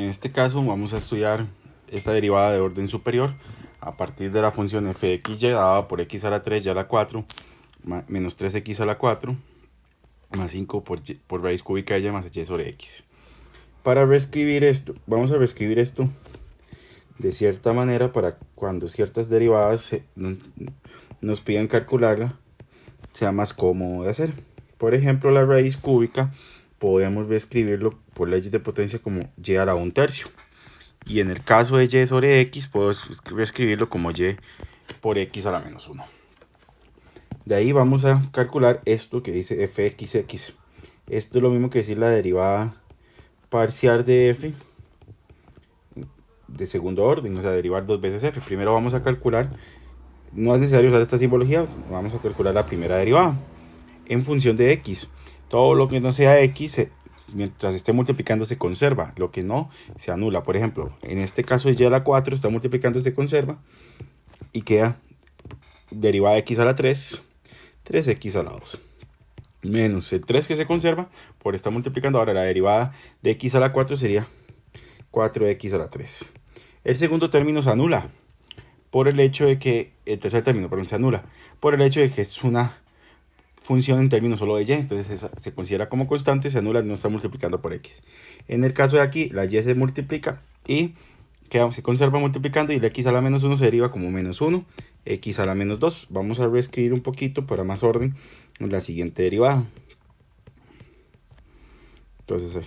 En este caso vamos a estudiar esta derivada de orden superior a partir de la función f de x y dada por x a la 3 y a la 4 menos 3x a la 4 más 5 por raíz cúbica de y más y sobre x. Para reescribir esto, vamos a reescribir esto de cierta manera para cuando ciertas derivadas nos pidan calcularla, sea más cómodo de hacer. Por ejemplo, la raíz cúbica podemos reescribirlo por leyes de potencia como y a la 1/3. Y en el caso de y sobre x, puedo reescribirlo como y por x a la menos 1. De ahí vamos a calcular esto que dice fxx. Esto es lo mismo que decir la derivada parcial de f de segundo orden, o sea, derivar dos veces f. Primero vamos a calcular, no es necesario usar esta simbología, vamos a calcular la primera derivada en función de x. Todo lo que no sea x, mientras esté multiplicando se conserva, lo que no se anula. Por ejemplo, en este caso y a la 4 está multiplicando, se conserva y queda derivada de x a la 3, 3x a la 2 menos el 3 que se conserva por estar multiplicando. Ahora la derivada de x a la 4 sería 4x a la 3. El segundo término se anula por el hecho de que, el tercer término, perdón, se anula por el hecho de que es una función en términos solo de y, entonces se considera como constante, se anula, no está multiplicando por x. En el caso de aquí, la y se multiplica y se conserva multiplicando y el x a la menos 1 se deriva como menos 1, x a la menos 2. Vamos a reescribir un poquito para más orden la siguiente derivada. Entonces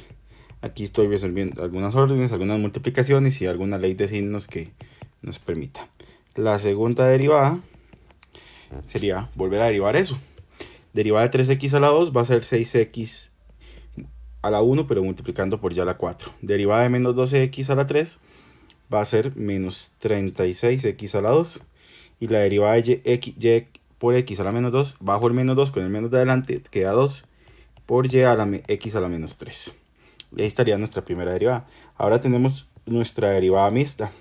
aquí estoy resolviendo algunas órdenes, algunas multiplicaciones y alguna ley de signos que nos permita. La segunda derivada sería volver a derivar eso. Derivada de 3x a la 2 va a ser 6x a la 1, pero multiplicando por y a la 4. Derivada de menos 12x a la 3 va a ser menos 36x a la 2. Y la derivada de y por x a la menos 2, bajo el menos 2 con el menos de adelante, queda 2 por y a la x a la menos 3. Y ahí estaría nuestra primera derivada. Ahora tenemos nuestra derivada mixta.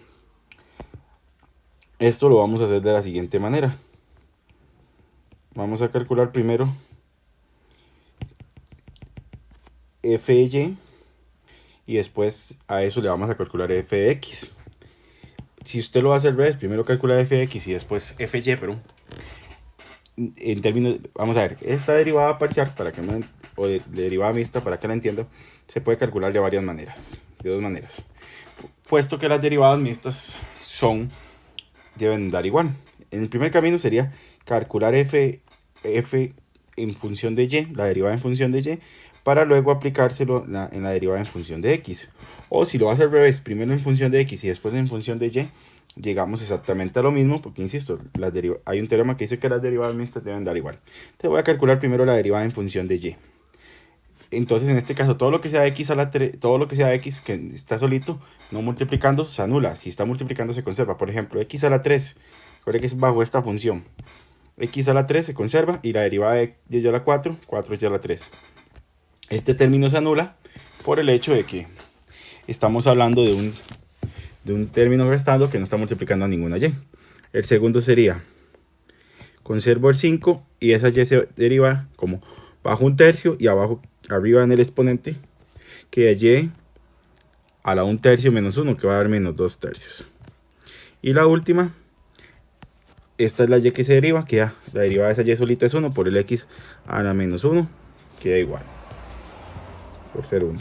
Esto lo vamos a hacer de la siguiente manera. Vamos a calcular primero f de y después a eso le vamos a calcular f de x. Si usted lo va a hacer al revés, primero calcula f de x y después f de y, pero en términos, vamos a ver, esta derivada parcial para que o de derivada mixta, para que la entienda, se puede calcular de varias maneras, de dos maneras, puesto que las derivadas mixtas deben dar igual. En el primer camino sería calcular f en función de y, la derivada en función de y, para luego aplicárselo en la derivada en función de x. O si lo vas al revés, primero en función de x y después en función de y, llegamos exactamente a lo mismo, porque insisto, hay un teorema que dice que las derivadas mixtas deben dar igual. Te voy a calcular primero la derivada en función de y. Entonces en este caso todo lo que sea x a la 3, todo lo que sea x que está solito, no multiplicando, se anula. Si está multiplicando se conserva. Por ejemplo, x a la 3, recuerda que es bajo esta función. X a la 3 se conserva y la derivada de y a la 4, 4y a la 3. Este término se anula por el hecho de que estamos hablando de un término restando que no está multiplicando a ninguna y. El segundo sería, conservo el 5 y esa y se deriva como bajo 1/3 y arriba en el exponente queda y a la 1/3 menos 1, que va a dar menos 2/3. Y la última, esta es la y que se deriva, queda la derivada de esa y solita es 1 por el x a la menos 1, queda igual, por ser 1.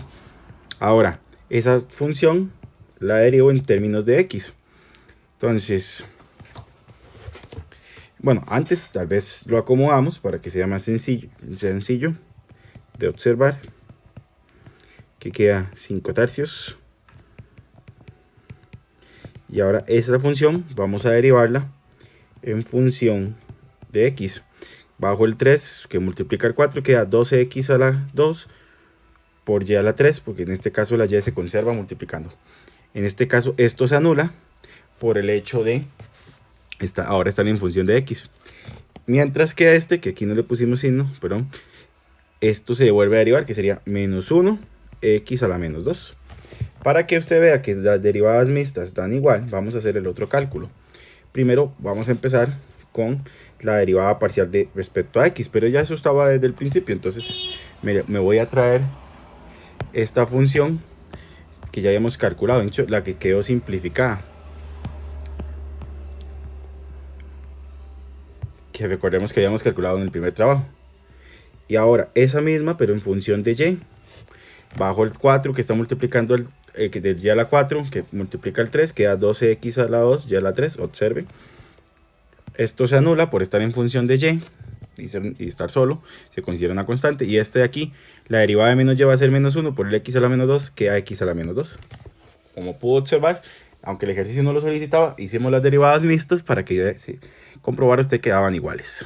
Ahora, esa función la derivo en términos de x. Entonces, bueno, antes tal vez lo acomodamos para que sea más sencillo de observar, que queda 5/3. Y ahora esa función vamos a derivarla en función de x. Bajo el 3 que multiplica el 4 queda 12x a la 2 por y a la 3, porque en este caso la y se conserva multiplicando. En este caso esto se anula por el hecho de ahora están en función de x. Mientras que que aquí no le pusimos signo, pero esto se vuelve a derivar, que sería menos 1 x a la menos 2. Para que usted vea que las derivadas mixtas dan igual, vamos a hacer el otro cálculo. Primero vamos a empezar con la derivada parcial respecto a x, pero ya eso estaba desde el principio, entonces me voy a traer esta función que ya habíamos calculado, de hecho la que quedó simplificada, que recordemos que habíamos calculado en el primer trabajo. Y ahora esa misma, pero en función de y, bajo el 4 que está multiplicando del y a la 4, que multiplica el 3, queda 12x a la 2, y a la 3, observe. Esto se anula por estar en función de y estar solo, se considera una constante. Y este de aquí, la derivada de menos y va a ser menos 1 por el x a la menos 2, queda x a la menos 2. Como pudo observar, aunque el ejercicio no lo solicitaba, hicimos las derivadas mixtas para que comprobar usted que daban iguales.